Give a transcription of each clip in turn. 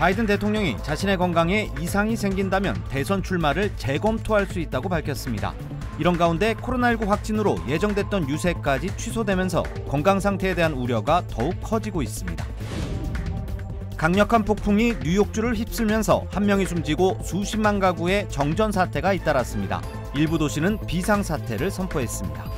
바이든 대통령이 자신의 건강에 이상이 생긴다면 대선 출마를 재검토할 수 있다고 밝혔습니다. 이런 가운데 코로나19 확진으로 예정됐던 유세까지 취소되면서 건강 상태에 대한 우려가 더욱 커지고 있습니다. 강력한 폭풍이 뉴욕주를 휩쓸면서 한 명이 숨지고 수십만 가구의 정전 사태가 잇따랐습니다. 일부 도시는 비상사태를 선포했습니다.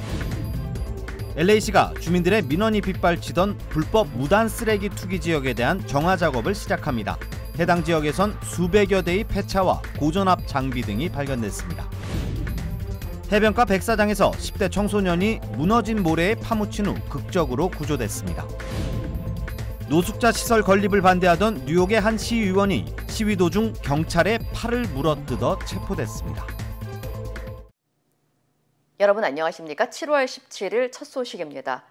LA시가 주민들의 민원이 빗발치던 불법 무단 쓰레기 투기 지역에 대한 정화 작업을 시작합니다. 해당 지역에선 수백여 대의 폐차와 고전압 장비 등이 발견됐습니다. 해변가 백사장에서 10대 청소년이 무너진 모래에 파묻힌 후 극적으로 구조됐습니다. 노숙자 시설 건립을 반대하던 뉴욕의 한 시의원이 시위 도중 경찰의 팔을 물어뜯어 체포됐습니다. 여러분 안녕하십니까? 7월 17일 첫 소식입니다.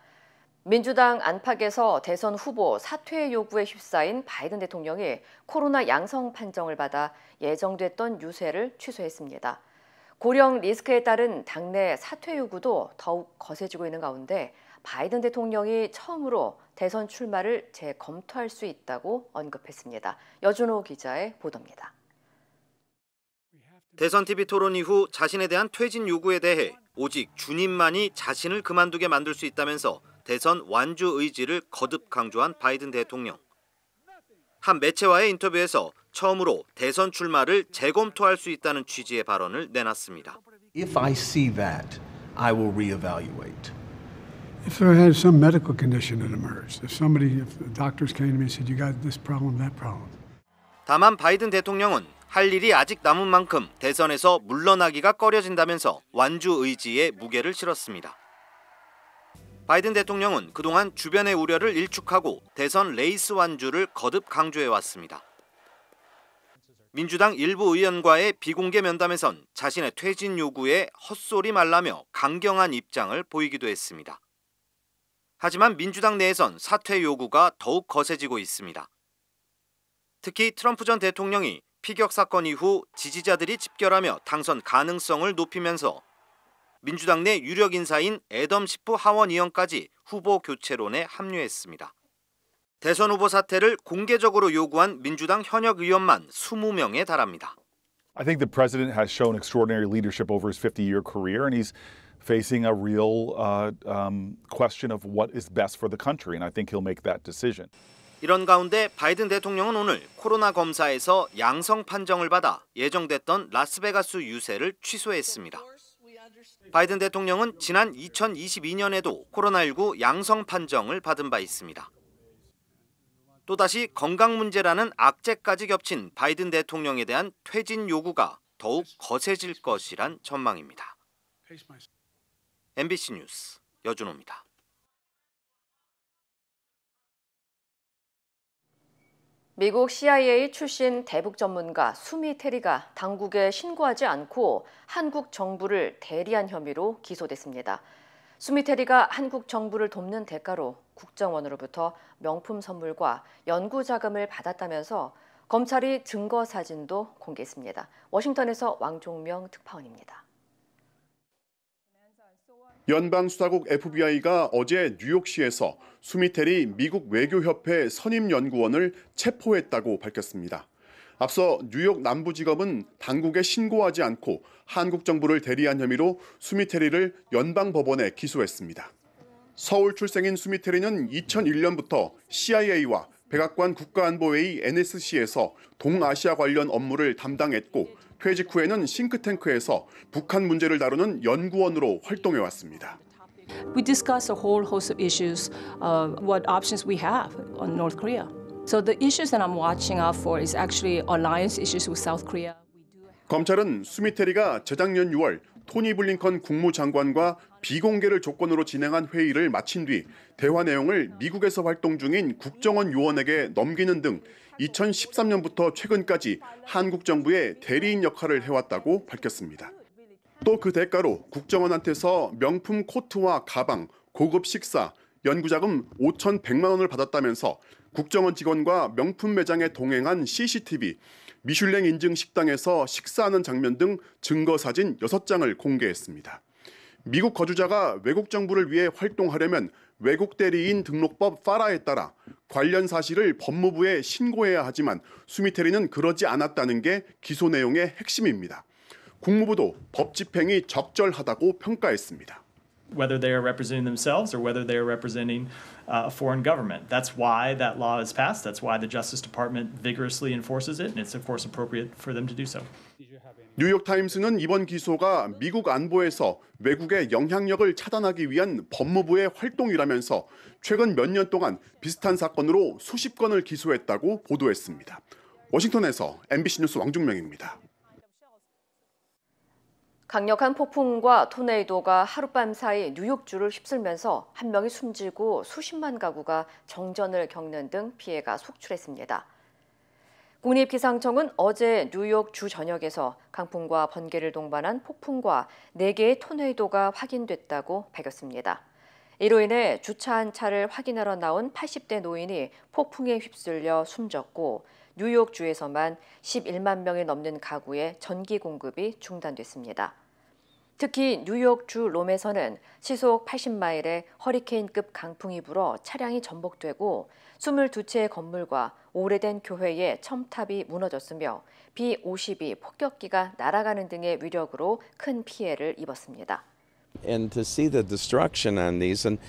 민주당 안팎에서 대선 후보 사퇴 요구에 휩싸인 바이든 대통령이 코로나 양성 판정을 받아 예정됐던 유세를 취소했습니다. 고령 리스크에 따른 당내 사퇴 요구도 더욱 거세지고 있는 가운데 바이든 대통령이 처음으로 대선 출마를 재검토할 수 있다고 언급했습니다. 여준호 기자의 보도입니다. 대선 TV 토론 이후 자신에 대한 퇴진 요구에 대해 오직 주님만이 자신을 그만두게 만들 수 있다면서 대선 완주 의지를 거듭 강조한 바이든 대통령. 한 매체와의 인터뷰에서 처음으로 대선 출마를 재검토할 수 있다는 취지의 발언을 내놨습니다. If I see that, I will reevaluate. If there has some medical condition that emerged, if the doctors came to me and said, you got this problem, that problem. 다만 바이든 대통령은 할 일이 아직 남은 만큼 대선에서 물러나기가 꺼려진다면서 완주 의지에 무게를 실었습니다. 바이든 대통령은 그동안 주변의 우려를 일축하고 대선 레이스 완주를 거듭 강조해왔습니다. 민주당 일부 의원과의 비공개 면담에선 자신의 퇴진 요구에 헛소리 말라며 강경한 입장을 보이기도 했습니다. 하지만 민주당 내에선 사퇴 요구가 더욱 거세지고 있습니다. 특히 트럼프 전 대통령이 피격 사건 이후 지지자들이 집결하며 당선 가능성을 높이면서 민주당 내 유력 인사인 애덤 시프 하원 의원까지 후보 교체론에 합류했습니다. 대선 후보 사퇴를 공개적으로 요구한 민주당 현역 의원만 20명에 달합니다. I think the president has shown extraordinary leadership over his 50-year career, and he's facing a real question of what is best for the country, and I think he'll make that decision. 이런 가운데 바이든 대통령은 오늘 코로나 검사에서 양성 판정을 받아 예정됐던 라스베가스 유세를 취소했습니다. 바이든 대통령은 지난 2022년에도 코로나19 양성 판정을 받은 바 있습니다. 또다시 건강 문제라는 악재까지 겹친 바이든 대통령에 대한 퇴진 요구가 더욱 거세질 것이란 전망입니다. MBC 뉴스 여준호입니다. 미국 CIA 출신 대북 전문가 수미 테리가 당국에 신고하지 않고 한국 정부를 대리한 혐의로 기소됐습니다. 수미 테리가 한국 정부를 돕는 대가로 국정원으로부터 명품 선물과 연구 자금을 받았다면서 검찰이 증거 사진도 공개했습니다. 워싱턴에서 왕종명 특파원입니다. 연방수사국 FBI가 어제 뉴욕시에서 수미 테리 미국 외교협회 선임연구원을 체포했다고 밝혔습니다. 앞서 뉴욕 남부지검은 당국에 신고하지 않고 한국 정부를 대리한 혐의로 수미 테리를 연방법원에 기소했습니다. 서울 출생인 수미 테리는 2001년부터 CIA와 백악관 국가안보회의 NSC에서 동아시아 관련 업무를 담당했고 퇴직 후에는 싱크탱크에서 북한 문제를 다루는 연구원으로 활동해왔습니다. We discussed a whole host of issues, what options we have on North Korea. So the issues that I'm watching out for is actually alliance issues with South Korea. 검찰은 수미 테리가 재작년 6월 토니 블링컨 국무장관과 비공개를 조건으로 진행한 회의를 마친 뒤 대화 내용을 미국에서 활동 중인 국정원 요원에게 넘기는 등 2013년부터 최근까지 한국 정부의 대리인 역할을 해왔다고 밝혔습니다. 또 그 대가로 국정원한테서 명품 코트와 가방, 고급 식사, 연구자금 5,100만 원을 받았다면서 국정원 직원과 명품 매장에 동행한 CCTV, 미슐랭 인증 식당에서 식사하는 장면 등 증거 사진 6장을 공개했습니다. 미국 거주자가 외국 정부를 위해 활동하려면 외국 대리인 등록법 파라에 따라 관련 사실을 법무부에 신고해야 하지만 수미테리는 그러지 않았다는 게 기소 내용의 핵심입니다. 국무부도 법 집행이 적절하다고 평가했습니다. Whether they are representing themselves or whether they are representing a foreign government. That's why that law is passed. That's why the Justice Department vigorously enforces it, and it's of course appropriate for them to do so. 뉴욕타임스는 이번 기소가 미국 안보에서 외국의 영향력을 차단하기 위한 법무부의 활동이라면서 최근 몇 년 동안 비슷한 사건으로 수십 건을 기소했다고 보도했습니다. 워싱턴에서 MBC 뉴스 왕중명입니다. 강력한 폭풍과 토네이도가 하룻밤 사이 뉴욕주를 휩쓸면서 한 명이 숨지고 수십만 가구가 정전을 겪는 등 피해가 속출했습니다. 국립기상청은 어제 뉴욕 주 전역에서 강풍과 번개를 동반한 폭풍과 4개의 토네이도가 확인됐다고 밝혔습니다. 이로 인해 주차한 차를 확인하러 나온 80대 노인이 폭풍에 휩쓸려 숨졌고 뉴욕주에서만 11만 명이 넘는 가구의 전기 공급이 중단됐습니다. 특히 뉴욕주 롬에서는 시속 80마일의 허리케인급 강풍이 불어 차량이 전복되고 22채의 건물과 오래된 교회의 첨탑이 무너졌으며 B-52 폭격기가 날아가는 등의 위력으로 큰 피해를 입었습니다. And to see the destruction on these, and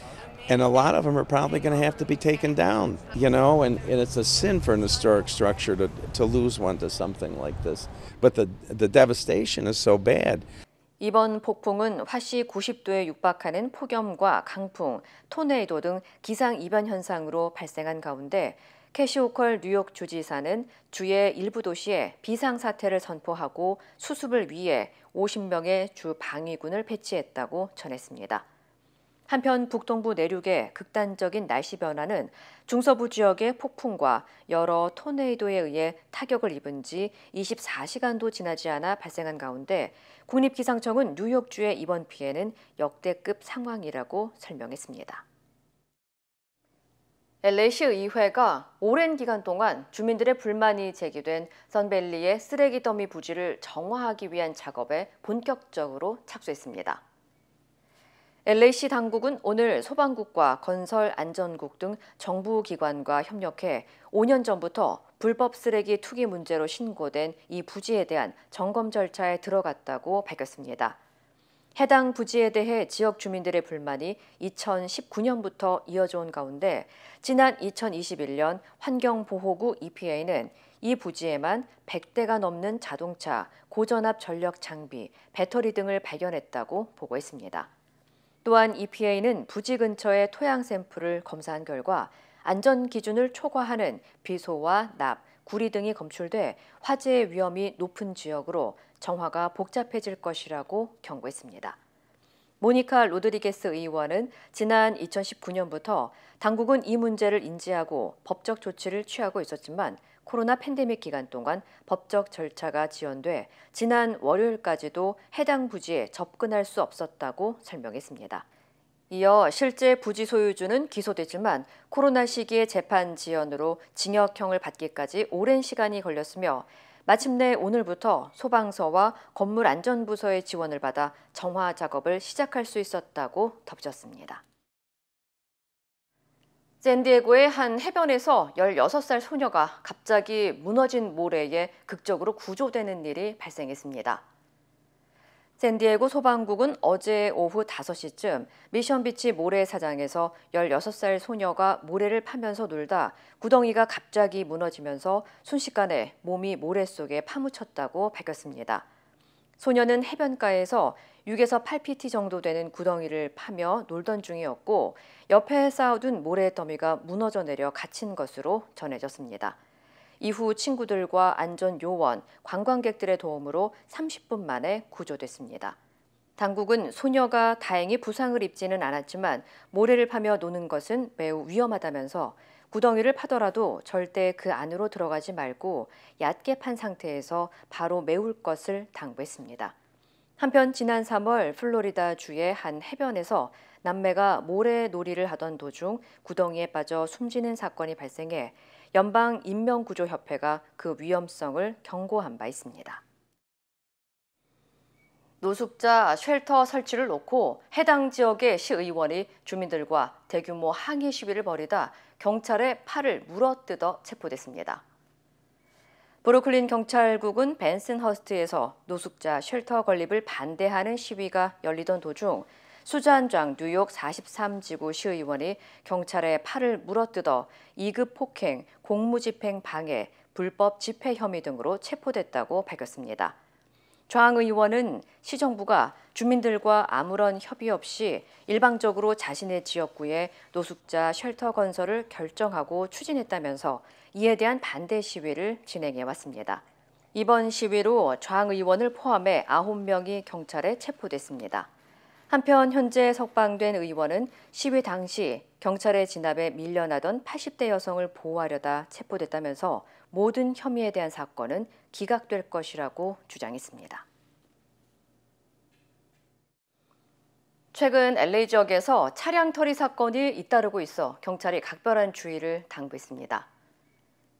a lot of them are probably going to have to be taken down, you know, and it's a sin for an historic structure to lose one to something like this. But the devastation is so bad. 이번 폭풍은 화씨 90도에 육박하는 폭염과 강풍, 토네이도 등 기상 이변 현상으로 발생한 가운데 캐시 호컬 뉴욕 주지사는 주의 일부 도시에 비상사태를 선포하고 수습을 위해 50명의 주 방위군을 배치했다고 전했습니다. 한편 북동부 내륙의 극단적인 날씨 변화는 중서부 지역의 폭풍과 여러 토네이도에 의해 타격을 입은 지 24시간도 지나지 않아 발생한 가운데 국립기상청은 뉴욕주의 이번 피해는 역대급 상황이라고 설명했습니다. LA시 의회가 오랜 기간 동안 주민들의 불만이 제기된 선밸리의 쓰레기 더미 부지를 정화하기 위한 작업에 본격적으로 착수했습니다. LA시 당국은 오늘 소방국과 건설안전국 등 정부 기관과 협력해 5년 전부터 불법 쓰레기 투기 문제로 신고된 이 부지에 대한 점검 절차에 들어갔다고 밝혔습니다. 해당 부지에 대해 지역 주민들의 불만이 2019년부터 이어져 온 가운데 지난 2021년 환경보호구 EPA는 이 부지에만 100대가 넘는 자동차, 고전압 전력 장비, 배터리 등을 발견했다고 보고했습니다. 또한 EPA는 부지 근처의 토양 샘플을 검사한 결과 안전 기준을 초과하는 비소와 납, 구리 등이 검출돼 화재의 위험이 높은 지역으로 정화가 복잡해질 것이라고 경고했습니다. 모니카 로드리게스 의원은 지난 2019년부터 당국은 이 문제를 인지하고 법적 조치를 취하고 있었지만 코로나 팬데믹 기간 동안 법적 절차가 지연돼 지난 월요일까지도 해당 부지에 접근할 수 없었다고 설명했습니다. 이어 실제 부지 소유주는 기소됐지만 코로나 시기의 재판 지연으로 징역형을 받기까지 오랜 시간이 걸렸으며 마침내 오늘부터 소방서와 건물안전부서의 지원을 받아 정화 작업을 시작할 수 있었다고 덧붙였습니다. 샌디에고의 한 해변에서 16살 소녀가 갑자기 무너진 모래에 극적으로 구조되는 일이 발생했습니다. 샌디에고 소방국은 어제 오후 5시쯤 미션비치 모래사장에서 16살 소녀가 모래를 파면서 놀다 구덩이가 갑자기 무너지면서 순식간에 몸이 모래 속에 파묻혔다고 밝혔습니다. 소녀는 해변가에서 6에서 8pt 정도 되는 구덩이를 파며 놀던 중이었고 옆에 쌓아둔 모래 더미가 무너져 내려 갇힌 것으로 전해졌습니다. 이후 친구들과 안전요원, 관광객들의 도움으로 30분 만에 구조됐습니다. 당국은 소녀가 다행히 부상을 입지는 않았지만 모래를 파며 노는 것은 매우 위험하다면서 구덩이를 파더라도 절대 그 안으로 들어가지 말고 얕게 판 상태에서 바로 메울 것을 당부했습니다. 한편 지난 3월 플로리다주의 한 해변에서 남매가 모래놀이를 하던 도중 구덩이에 빠져 숨지는 사건이 발생해 연방인명구조협회가 그 위험성을 경고한 바 있습니다. 노숙자 쉘터 설치를 놓고 해당 지역의 시의원이 주민들과 대규모 항의 시위를 벌이다 경찰의 팔을 물어뜯어 체포됐습니다. 브루클린 경찰국은 벤슨허스트에서 노숙자 쉘터 건립을 반대하는 시위가 열리던 도중 수잔장 뉴욕 43지구 시의원이 경찰의 팔을 물어뜯어 2급 폭행, 공무집행 방해, 불법 집회 혐의 등으로 체포됐다고 밝혔습니다. 좌앙 의원은 시정부가 주민들과 아무런 협의 없이 일방적으로 자신의 지역구에 노숙자 쉘터 건설을 결정하고 추진했다면서 이에 대한 반대 시위를 진행해 왔습니다. 이번 시위로 좌앙 의원을 포함해 9명이 경찰에 체포됐습니다. 한편 현재 석방된 의원은 시위 당시 경찰의 진압에 밀려나던 80대 여성을 보호하려다 체포됐다면서 모든 혐의에 대한 사건은 기각될 것이라고 주장했습니다. 최근 LA 지역에서 차량 터리 사건이 잇따르고 있어 경찰이 각별한 주의를 당부했습니다.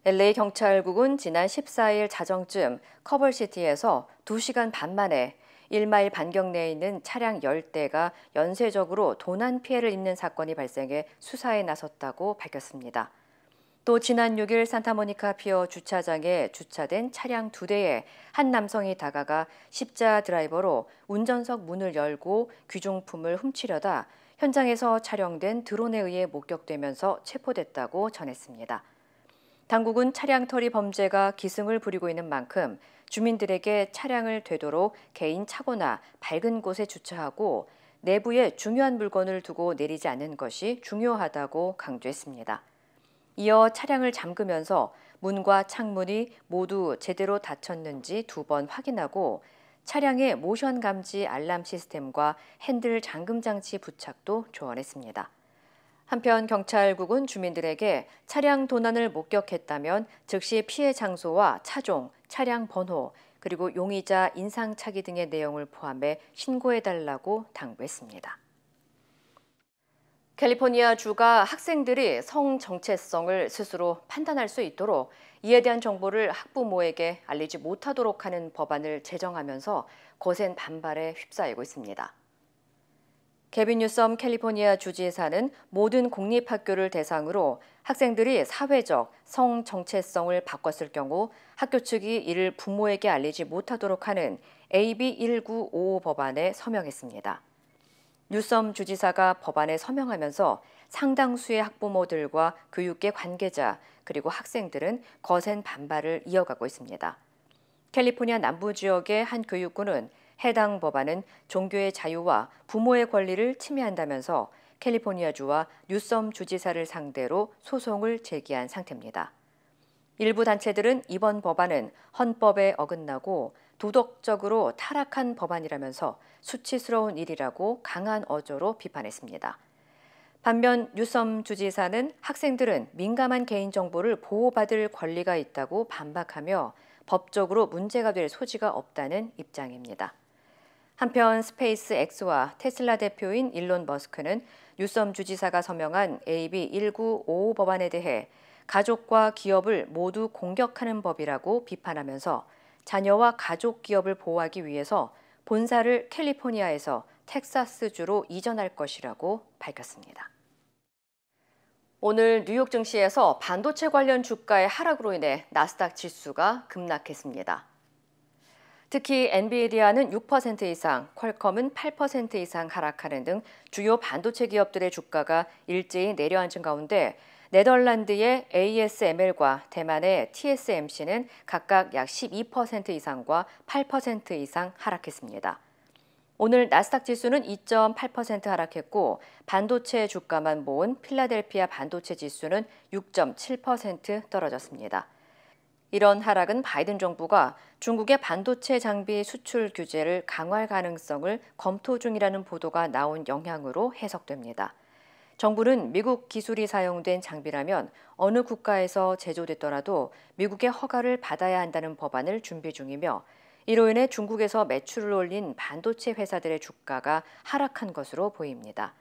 LA 경찰국은 지난 14일 자정쯤 커버시티에서 2시간 반 만에 1마일 반경 내에 있는 차량 10대가 연쇄적으로 도난 피해를 입는 사건이 발생해 수사에 나섰다고 밝혔습니다. 또 지난 6일 산타모니카 피어 주차장에 주차된 차량 2대에 한 남성이 다가가 십자 드라이버로 운전석 문을 열고 귀중품을 훔치려다 현장에서 촬영된 드론에 의해 목격되면서 체포됐다고 전했습니다. 당국은 차량 터리 범죄가 기승을 부리고 있는 만큼 주민들에게 차량을 되도록 개인 차고나 밝은 곳에 주차하고 내부에 중요한 물건을 두고 내리지 않는 것이 중요하다고 강조했습니다. 이어 차량을 잠그면서 문과 창문이 모두 제대로 닫혔는지 2번 확인하고 차량의 모션 감지 알람 시스템과 핸들 잠금 장치 부착도 조언했습니다. 한편 경찰국은 주민들에게 차량 도난을 목격했다면 즉시 피해 장소와 차종, 차량 번호, 그리고 용의자 인상착의 등의 내용을 포함해 신고해달라고 당부했습니다. 캘리포니아 주가 학생들이 성 정체성을 스스로 판단할 수 있도록 이에 대한 정보를 학부모에게 알리지 못하도록 하는 법안을 제정하면서 거센 반발에 휩싸이고 있습니다. 개빈 뉴섬 캘리포니아 주지사는 모든 공립학교를 대상으로 학생들이 사회적 성 정체성을 바꿨을 경우 학교 측이 이를 부모에게 알리지 못하도록 하는 AB 1955 법안에 서명했습니다. 뉴섬 주지사가 법안에 서명하면서 상당수의 학부모들과 교육계 관계자 그리고 학생들은 거센 반발을 이어가고 있습니다. 캘리포니아 남부 지역의 한 교육군은 해당 법안은 종교의 자유와 부모의 권리를 침해한다면서 캘리포니아주와 뉴섬 주지사를 상대로 소송을 제기한 상태입니다. 일부 단체들은 이번 법안은 헌법에 어긋나고 도덕적으로 타락한 법안이라면서 수치스러운 일이라고 강한 어조로 비판했습니다. 반면 뉴섬 주지사는 학생들은 민감한 개인정보를 보호받을 권리가 있다고 반박하며 법적으로 문제가 될 소지가 없다는 입장입니다. 한편 스페이스X와 테슬라 대표인 일론 머스크는 뉴섬 주지사가 서명한 AB 1955 법안에 대해 가족과 기업을 모두 공격하는 법이라고 비판하면서 자녀와 가족 기업을 보호하기 위해서 본사를 캘리포니아에서 텍사스주로 이전할 것이라고 밝혔습니다. 오늘 뉴욕 증시에서 반도체 관련 주가의 하락으로 인해 나스닥 지수가 급락했습니다. 특히 엔비디아는 6% 이상, 퀄컴은 8% 이상 하락하는 등 주요 반도체 기업들의 주가가 일제히 내려앉은 가운데 네덜란드의 ASML과 대만의 TSMC는 각각 약 12% 이상과 8% 이상 하락했습니다. 오늘 나스닥 지수는 2.8% 하락했고 반도체 주가만 모은 필라델피아 반도체 지수는 6.7% 떨어졌습니다. 이런 하락은 바이든 정부가 중국의 반도체 장비 수출 규제를 강화할 가능성을 검토 중이라는 보도가 나온 영향으로 해석됩니다. 정부는 미국 기술이 사용된 장비라면 어느 국가에서 제조됐더라도 미국의 허가를 받아야 한다는 법안을 준비 중이며 이로 인해 중국에서 매출을 올린 반도체 회사들의 주가가 하락한 것으로 보입니다.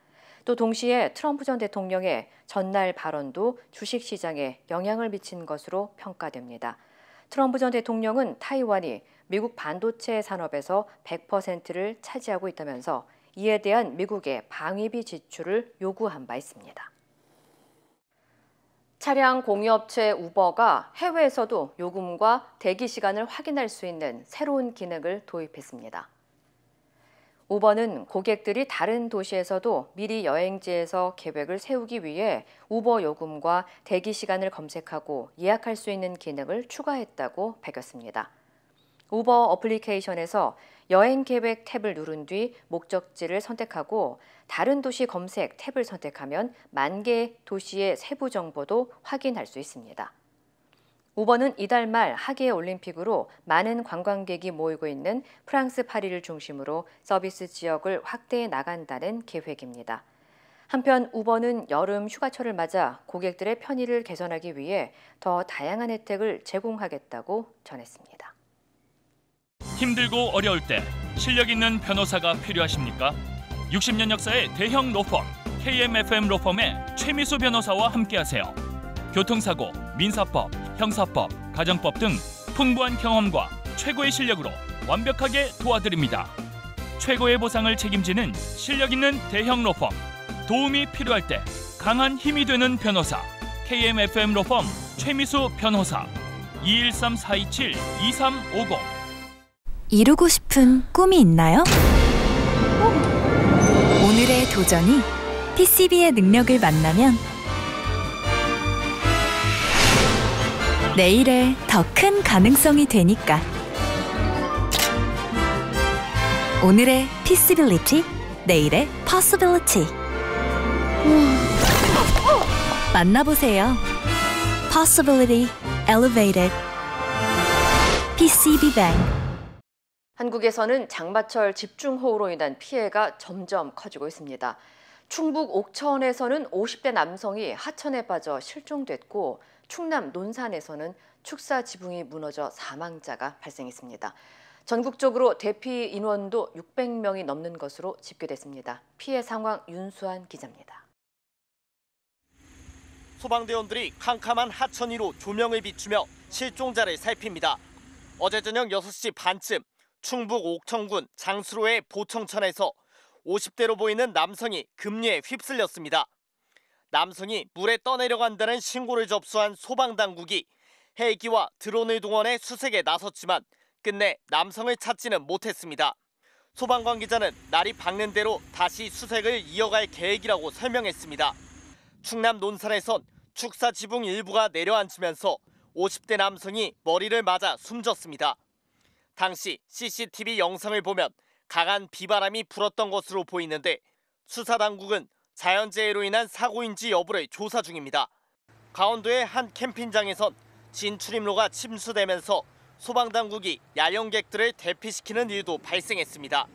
또 동시에 트럼프 전 대통령의 전날 발언도 주식시장에 영향을 미친 것으로 평가됩니다. 트럼프 전 대통령은 타이완이 미국 반도체 산업에서 100%를 차지하고 있다면서 이에 대한 미국의 방위비 지출을 요구한 바 있습니다. 차량 공유업체 우버가 해외에서도 요금과 대기 시간을 확인할 수 있는 새로운 기능을 도입했습니다. 우버는 고객들이 다른 도시에서도 미리 여행지에서 계획을 세우기 위해 우버 요금과 대기 시간을 검색하고 예약할 수 있는 기능을 추가했다고 밝혔습니다. 우버 어플리케이션에서 여행 계획 탭을 누른 뒤 목적지를 선택하고 다른 도시 검색 탭을 선택하면 만 개의 도시의 세부 정보도 확인할 수 있습니다. 우버는 이달 말 하계 올림픽으로 많은 관광객이 모이고 있는 프랑스 파리를 중심으로 서비스 지역을 확대해 나간다는 계획입니다. 한편 우버는 여름 휴가철을 맞아 고객들의 편의를 개선하기 위해 더 다양한 혜택을 제공하겠다고 전했습니다. 힘들고 어려울 때 실력 있는 변호사가 필요하십니까? 60년 역사의 대형 로펌 KMFM 로펌의 최미수 변호사와 함께하세요. 교통사고, 민사법, 형사법, 가정법 등 풍부한 경험과 최고의 실력으로 완벽하게 도와드립니다. 최고의 보상을 책임지는 실력 있는 대형 로펌. 도움이 필요할 때 강한 힘이 되는 변호사. KMFM 로펌 최미수 변호사. 213-427-2350. 이루고 싶은 꿈이 있나요? 오늘의 도전이 PCB의 능력을 만나면 내일의 더 큰 가능성이 되니까. 오늘의 Feasibility, 내일의 Possibility. 만나보세요. Possibility Elevated. PCB뱅크. 한국에서는 장마철 집중호우로 인한 피해가 점점 커지고 있습니다. 충북 옥천에서는 50대 남성이 하천에 빠져 실종됐고 충남 논산에서는 축사 지붕이 무너져 사망자가 발생했습니다. 전국적으로 대피 인원도 600명이 넘는 것으로 집계됐습니다. 피해 상황 윤수환 기자입니다. 소방대원들이 캄캄한 하천 위로 조명을 비추며 실종자를 살핍니다. 어제 저녁 6시 반쯤 충북 옥천군 장수로의 보청천에서 50대로 보이는 남성이 급류에 휩쓸렸습니다. 남성이 물에 떠내려간다는 신고를 접수한 소방당국이 헬기와 드론을 동원해 수색에 나섰지만 끝내 남성을 찾지는 못했습니다. 소방관계자는 날이 밝는 대로 다시 수색을 이어갈 계획이라고 설명했습니다. 충남 논산에선 축사 지붕 일부가 내려앉으면서 50대 남성이 머리를 맞아 숨졌습니다. 당시 CCTV 영상을 보면 강한 비바람이 불었던 것으로 보이는데 수사당국은 자연재해로 인한 사고인지 여부를 조사 중입니다. 강원도의 한 캠핑장에선 진출입로가 침수되면서 소방당국이 야영객들을 대피시키는 일도 발생했습니다.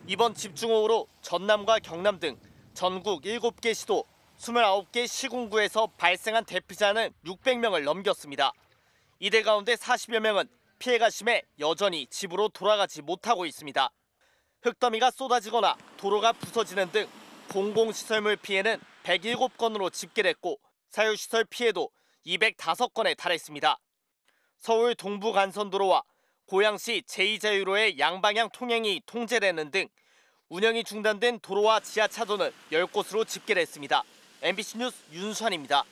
이번 집중호우로 전남과 경남 등 전국 7개 시도 29개 시군구에서 발생한 대피자는 600명을 넘겼습니다. 이들 가운데 40여 명은 피해가 심해 여전히 집으로 돌아가지 못하고 있습니다. 흙더미가 쏟아지거나 도로가 부서지는 등 공공시설물 피해는 107건으로 집계됐고 사유시설 피해도 205건에 달했습니다. 서울 동부간선도로와 고양시 제2자유로의 양방향 통행이 통제되는 등 운영이 중단된 도로와 지하차도는 10곳으로 집계됐습니다. MBC 뉴스 윤수환입니다.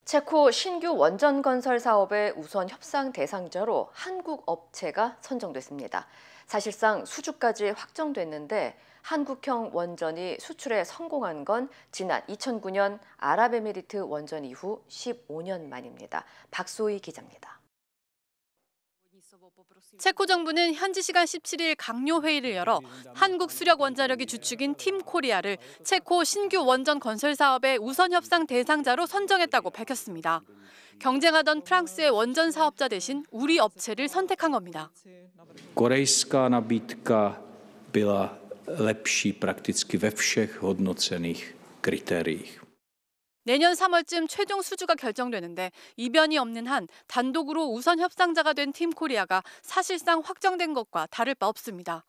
체코 신규 원전 건설 사업의 우선 협상 대상자로 한국 업체가 선정됐습니다. 사실상 수주까지 확정됐는데 한국형 원전이 수출에 성공한 건 지난 2009년 아랍에미리트 원전 이후 15년 만입니다. 박소희 기자입니다. 체코 정부는 현지 시간 17일 강요 회의를 열어 한국 수력 원자력이 주축인 팀코리아를 체코 신규 원전 건설 사업의 우선 협상 대상자로 선정했다고 밝혔습니다. 경쟁하던 프랑스의 원전 사업자 대신 우리 업체를 선택한 겁니다. Korejská nabídka byla lepší prakticky ve všech hodnocených kritériích. 내년 3월쯤 최종 수주가 결정되는데 이변이 없는 한 단독으로 우선 협상자가 된 팀코리아가 사실상 확정된 것과 다를 바 없습니다.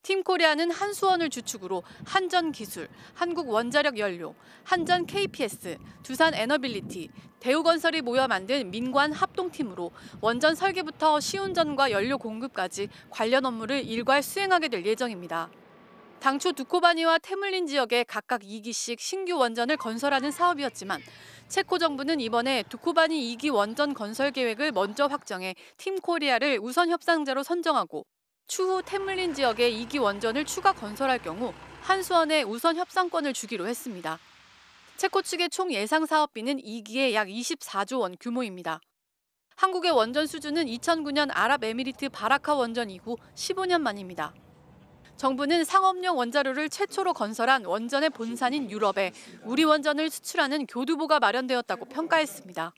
팀코리아는 한수원을 주축으로 한전기술, 한국원자력연료, 한전 KPS, 두산에너빌리티, 대우건설이 모여 만든 민관 합동팀으로 원전 설계부터 시운전과 연료 공급까지 관련 업무를 일괄 수행하게 될 예정입니다. 당초 두코바니와 테물린 지역에 각각 2기씩 신규 원전을 건설하는 사업이었지만 체코 정부는 이번에 두코바니 2기 원전 건설 계획을 먼저 확정해 팀코리아를 우선 협상자로 선정하고 추후 테물린 지역에 2기 원전을 추가 건설할 경우 한수원에 우선 협상권을 주기로 했습니다. 체코 측의 총 예상 사업비는 2기에 약 24조 원 규모입니다. 한국의 원전 수주는 2009년 아랍에미리트 바라카 원전 이후 15년 만입니다. 정부는 상업용 원자로를 최초로 건설한 원전의 본산인 유럽에 우리 원전을 수출하는 교두보가 마련되었다고 평가했습니다.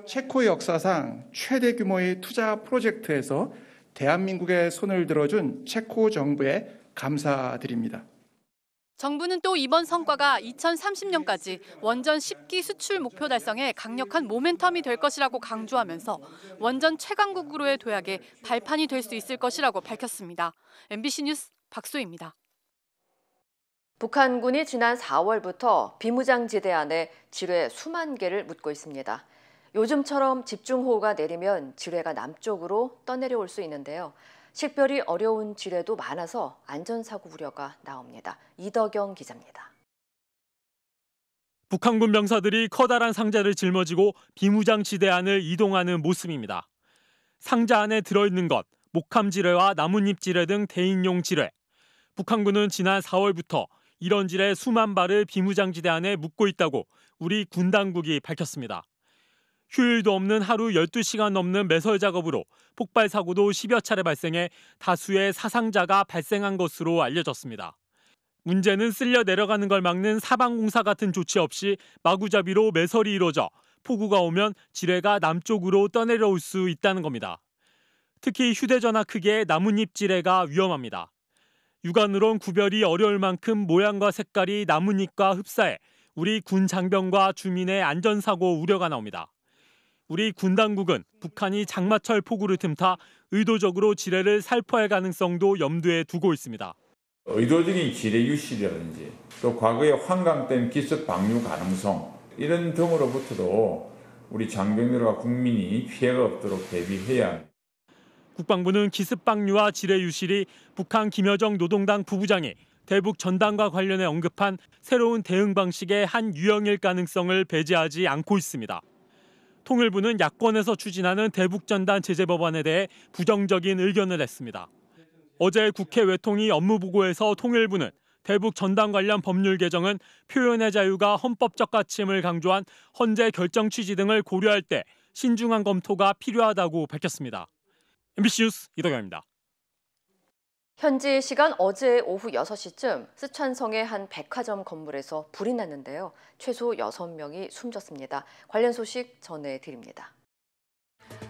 체코 역사상 최대 규모의 투자 프로젝트에서 대한민국의 손을 들어준 체코 정부에 감사드립니다. 정부는 또 이번 성과가 2030년까지 원전 10기 수출 목표 달성에 강력한 모멘텀이 될 것이라고 강조하면서 원전 최강국으로의 도약에 발판이 될 수 있을 것이라고 밝혔습니다. MBC 뉴스 박소희입니다. 북한군이 지난 4월부터 비무장지대 안에 지뢰 수만 개를 묻고 있습니다. 요즘처럼 집중호우가 내리면 지뢰가 남쪽으로 떠내려올 수 있는데요. 식별이 어려운 지뢰도 많아서 안전사고 우려가 나옵니다. 이덕영 기자입니다. 북한군 병사들이 커다란 상자를 짊어지고 비무장지대 안을 이동하는 모습입니다. 상자 안에 들어있는 것, 목함지뢰와 나뭇잎지뢰 등 대인용 지뢰. 북한군은 지난 4월부터 이런 지뢰 수만 발을 비무장지대 안에 묻고 있다고 우리 군 당국이 밝혔습니다. 휴일도 없는 하루 12시간 넘는 매설 작업으로 폭발 사고도 10여 차례 발생해 다수의 사상자가 발생한 것으로 알려졌습니다. 문제는 쓸려 내려가는 걸 막는 사방공사 같은 조치 없이 마구잡이로 매설이 이루어져 폭우가 오면 지뢰가 남쪽으로 떠내려올 수 있다는 겁니다. 특히 휴대전화 크기의 나뭇잎 지뢰가 위험합니다. 육안으론 구별이 어려울 만큼 모양과 색깔이 나뭇잎과 흡사해 우리 군 장병과 주민의 안전사고 우려가 나옵니다. 우리 군 당국은 북한이 장마철 폭우를 틈타 의도적으로 지뢰를 살포할 가능성도 염두에 두고 있습니다. 의도적인 지뢰 유실이라든지 또 과거의 환강댐 기습 방류 가능성 이런 등으로부터도 우리 장병들과 국민이 피해가 없도록 대비해야 합니다. 국방부는 기습 방류와 지뢰 유실이 북한 김여정 노동당 부부장이 대북 전단과 관련해 언급한 새로운 대응 방식의 한 유형일 가능성을 배제하지 않고 있습니다. 통일부는 야권에서 추진하는 대북전단 제재 법안에 대해 부정적인 의견을 냈습니다. 어제 국회 외통위 업무보고에서 통일부는 대북 전단 관련 법률 개정은 표현의 자유가 헌법적 가치임을 강조한 헌재 결정 취지 등을 고려할 때 신중한 검토가 필요하다고 밝혔습니다. MBC 뉴스 이덕영입니다. 현지 시간 어제 오후 6시쯤 쓰촨성의 한 백화점 건물에서 불이 났는데요. 최소 6명이 숨졌습니다. 관련 소식 전해드립니다.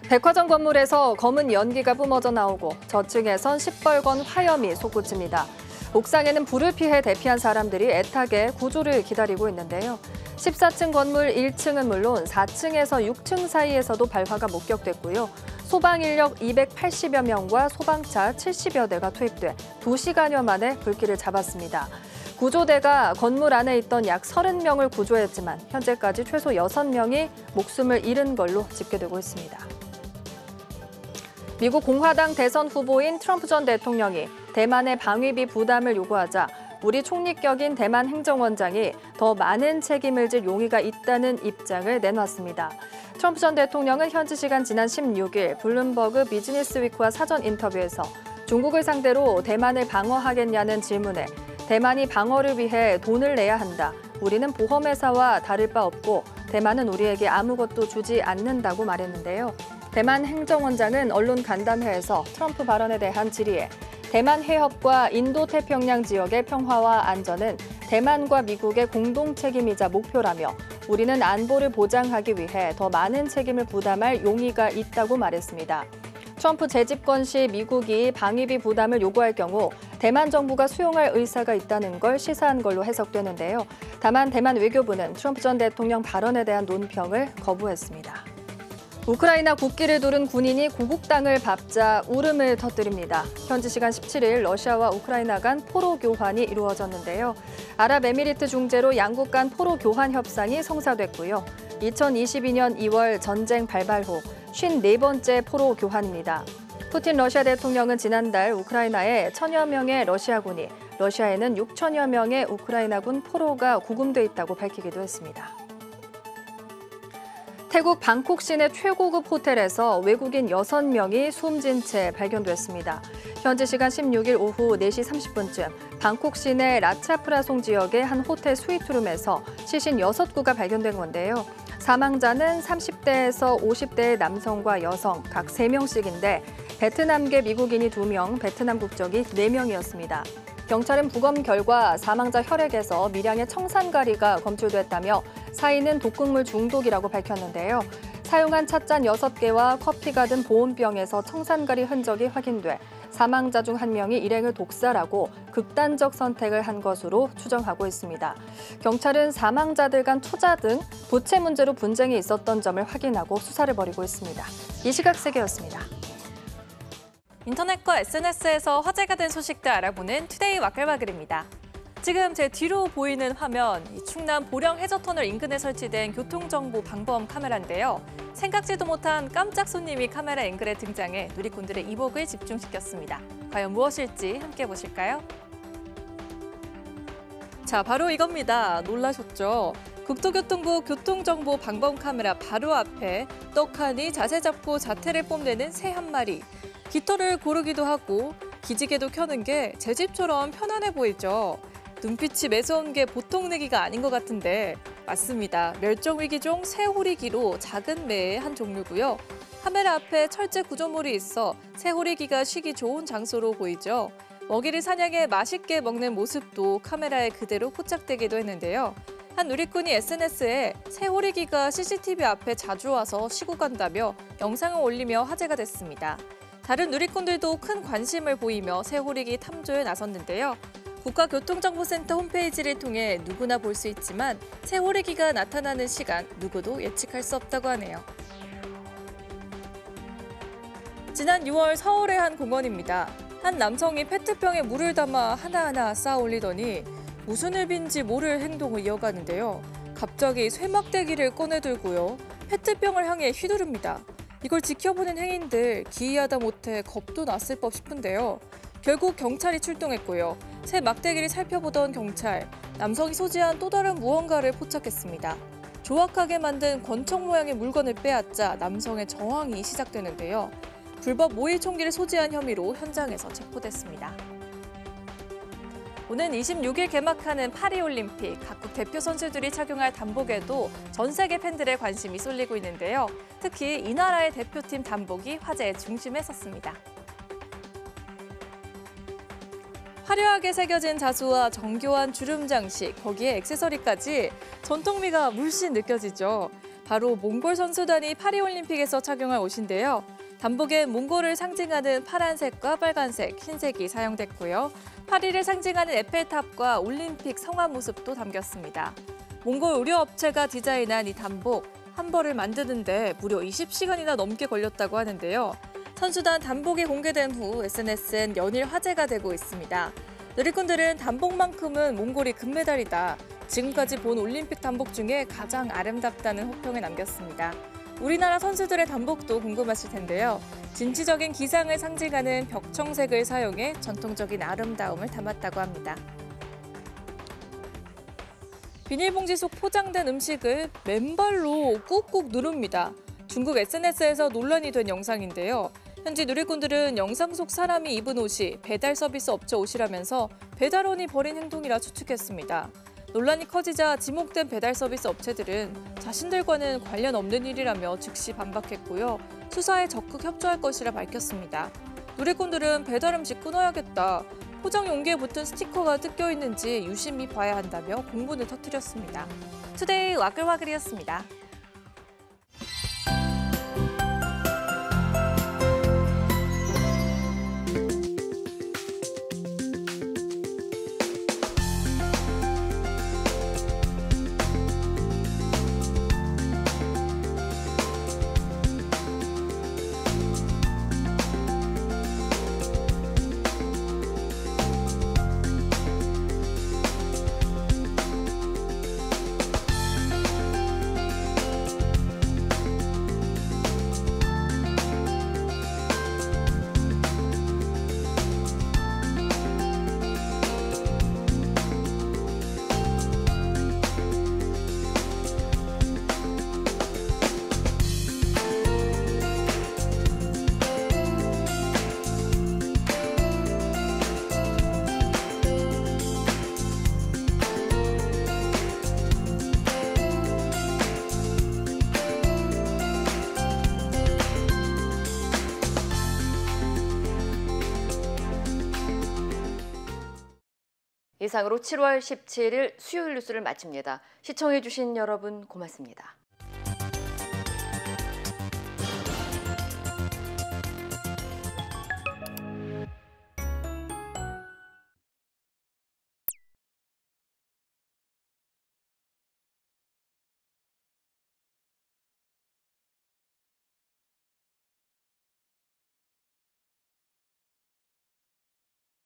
백화점 건물에서 검은 연기가 뿜어져 나오고 저층에선 시뻘건 화염이 솟구칩니다. 옥상에는 불을 피해 대피한 사람들이 애타게 구조를 기다리고 있는데요. 14층 건물 1층은 물론 4층에서 6층 사이에서도 발화가 목격됐고요. 소방 인력 280여 명과 소방차 70여 대가 투입돼 2시간여 만에 불길을 잡았습니다. 구조대가 건물 안에 있던 약 30명을 구조했지만 현재까지 최소 6명이 목숨을 잃은 걸로 집계되고 있습니다. 미국 공화당 대선 후보인 트럼프 전 대통령이 대만의 방위비 부담을 요구하자 우리 총리격인 대만 행정원장이 더 많은 책임을 질 용의가 있다는 입장을 내놨습니다. 트럼프 전 대통령은 현지 시간 지난 16일 블룸버그 비즈니스위크와 사전 인터뷰에서 중국을 상대로 대만을 방어하겠냐는 질문에 대만이 방어를 위해 돈을 내야 한다. 우리는 보험회사와 다를 바 없고 대만은 우리에게 아무것도 주지 않는다고 말했는데요. 대만 행정원장은 언론 간담회에서 트럼프 발언에 대한 질의에 대만 해협과 인도태평양 지역의 평화와 안전은 대만과 미국의 공동 책임이자 목표라며 우리는 안보를 보장하기 위해 더 많은 책임을 부담할 용의가 있다고 말했습니다. 트럼프 재집권 시 미국이 방위비 부담을 요구할 경우 대만 정부가 수용할 의사가 있다는 걸 시사한 걸로 우크라이나 국기를 두른 군인이 고국 땅을 밟자 울음을 터뜨립니다. 현지 시간 17일 러시아와 우크라이나 간 포로 교환이 이루어졌는데요. 아랍에미리트 중재로 양국 간 포로 교환 협상이 성사됐고요. 2022년 2월 전쟁 발발 후 54번째 포로 교환입니다. 푸틴 러시아 대통령은 지난달 우크라이나에 1000여 명의 러시아군이, 러시아에는 6천여 명의 우크라이나군 포로가 구금돼 있다고 밝히기도 했습니다. 태국 방콕 시내 최고급 호텔에서 외국인 6명이 숨진 채 발견됐습니다. 현지 시간 16일 오후 4시 30분쯤 방콕 시내 라차프라송 지역의 한 호텔 스위트룸에서 시신 6구가 발견된 건데요. 사망자는 30대에서 50대의 남성과 여성 각 3명씩인데 베트남계 미국인이 2명, 베트남 국적이 4명이었습니다. 경찰은 부검 결과 사망자 혈액에서 미량의 청산가리가 검출됐다며 사인은 독극물 중독이라고 밝혔는데요. 사용한 찻잔 6개와 커피가 든 보온병에서 청산가리 흔적이 확인돼 사망자 중 1명이 일행을 독살하고 극단적 선택을 한 것으로 추정하고 있습니다. 경찰은 사망자들 간 투자 등 부채 문제로 분쟁이 있었던 점을 확인하고 수사를 벌이고 있습니다. 이 시각 세계였습니다. 인터넷과 SNS에서 화제가 된 소식들 알아보는 투데이 와글와글입니다. 지금 제 뒤로 보이는 화면, 충남 보령 해저터널 인근에 설치된 교통정보 방범 카메라인데요. 생각지도 못한 깜짝 손님이 카메라 앵글에 등장해 누리꾼들의 이목을 집중시켰습니다. 과연 무엇일지 함께 보실까요? 자, 바로 이겁니다. 놀라셨죠? 국토교통부 교통정보 방범 카메라 바로 앞에 떡하니 자세 잡고 자태를 뽐내는 새 한 마리. 깃털을 고르기도 하고 기지개도 켜는 게 제 집처럼 편안해 보이죠. 눈빛이 매서운 게 보통 내기가 아닌 것 같은데 맞습니다. 멸종위기종 새호리기로 작은 매의 한 종류고요. 카메라 앞에 철제 구조물이 있어 새호리기가 쉬기 좋은 장소로 보이죠. 먹이를 사냥해 맛있게 먹는 모습도 카메라에 그대로 포착되기도 했는데요. 한 누리꾼이 SNS에 새호리기가 CCTV 앞에 자주 와서 쉬고 간다며 영상을 올리며 화제가 됐습니다. 다른 누리꾼들도 큰 관심을 보이며 새호리기 탐조에 나섰는데요. 국가교통정보센터 홈페이지를 통해 누구나 볼 수 있지만 새호리기가 나타나는 시간 누구도 예측할 수 없다고 하네요. 지난 6월 서울의 한 공원입니다. 한 남성이 페트병에 물을 담아 하나하나 쌓아 올리더니 무슨 일인지 모를 행동을 이어가는데요. 갑자기 쇠막대기를 꺼내들고요. 페트병을 향해 휘두릅니다. 이걸 지켜보는 행인들 기이하다 못해 겁도 났을 법 싶은데요. 결국 경찰이 출동했고요. 새 막대기를 살펴보던 경찰, 남성이 소지한 또 다른 무언가를 포착했습니다. 조악하게 만든 권총 모양의 물건을 빼앗자 남성의 저항이 시작되는데요. 불법 모의 총기를 소지한 혐의로 현장에서 체포됐습니다. 오는 26일 개막하는 파리올림픽, 각국 대표 선수들이 착용할 단복에도 전 세계 팬들의 관심이 쏠리고 있는데요. 특히 이 나라의 대표팀 단복이 화제의 중심에 섰습니다. 화려하게 새겨진 자수와 정교한 주름 장식, 거기에 액세서리까지 전통미가 물씬 느껴지죠. 바로 몽골 선수단이 파리올림픽에서 착용할 옷인데요. 단복엔 몽골을 상징하는 파란색과 빨간색, 흰색이 사용됐고요. 파리를 상징하는 에펠탑과 올림픽 성화 모습도 담겼습니다. 몽골 의료업체가 디자인한 이 단복, 한 벌을 만드는데 무려 20시간이나 넘게 걸렸다고 하는데요. 선수단 단복이 공개된 후 SNS엔 연일 화제가 되고 있습니다. 누리꾼들은 단복만큼은 몽골이 금메달이다. 지금까지 본 올림픽 단복 중에 가장 아름답다는 호평을 남겼습니다. 우리나라 선수들의 단복도 궁금하실 텐데요. 진취적인 기상을 상징하는 벽청색을 사용해 전통적인 아름다움을 담았다고 합니다. 비닐봉지 속 포장된 음식을 맨발로 꾹꾹 누릅니다. 중국 SNS에서 논란이 된 영상인데요. 현지 누리꾼들은 영상 속 사람이 입은 옷이 배달 서비스 업체 옷이라면서 배달원이 벌인 행동이라 추측했습니다. 논란이 커지자 지목된 배달 서비스 업체들은 자신들과는 관련 없는 일이라며 즉시 반박했고요. 수사에 적극 협조할 것이라 밝혔습니다. 누리꾼들은 배달 음식 끊어야겠다. 포장 용기에 붙은 스티커가 뜯겨 있는지 유심히 봐야 한다며 공분을 터뜨렸습니다. 투데이 와글와글이었습니다. 이상으로 7월 17일 수요일 뉴스를 마칩니다. 시청해주신 여러분 고맙습니다.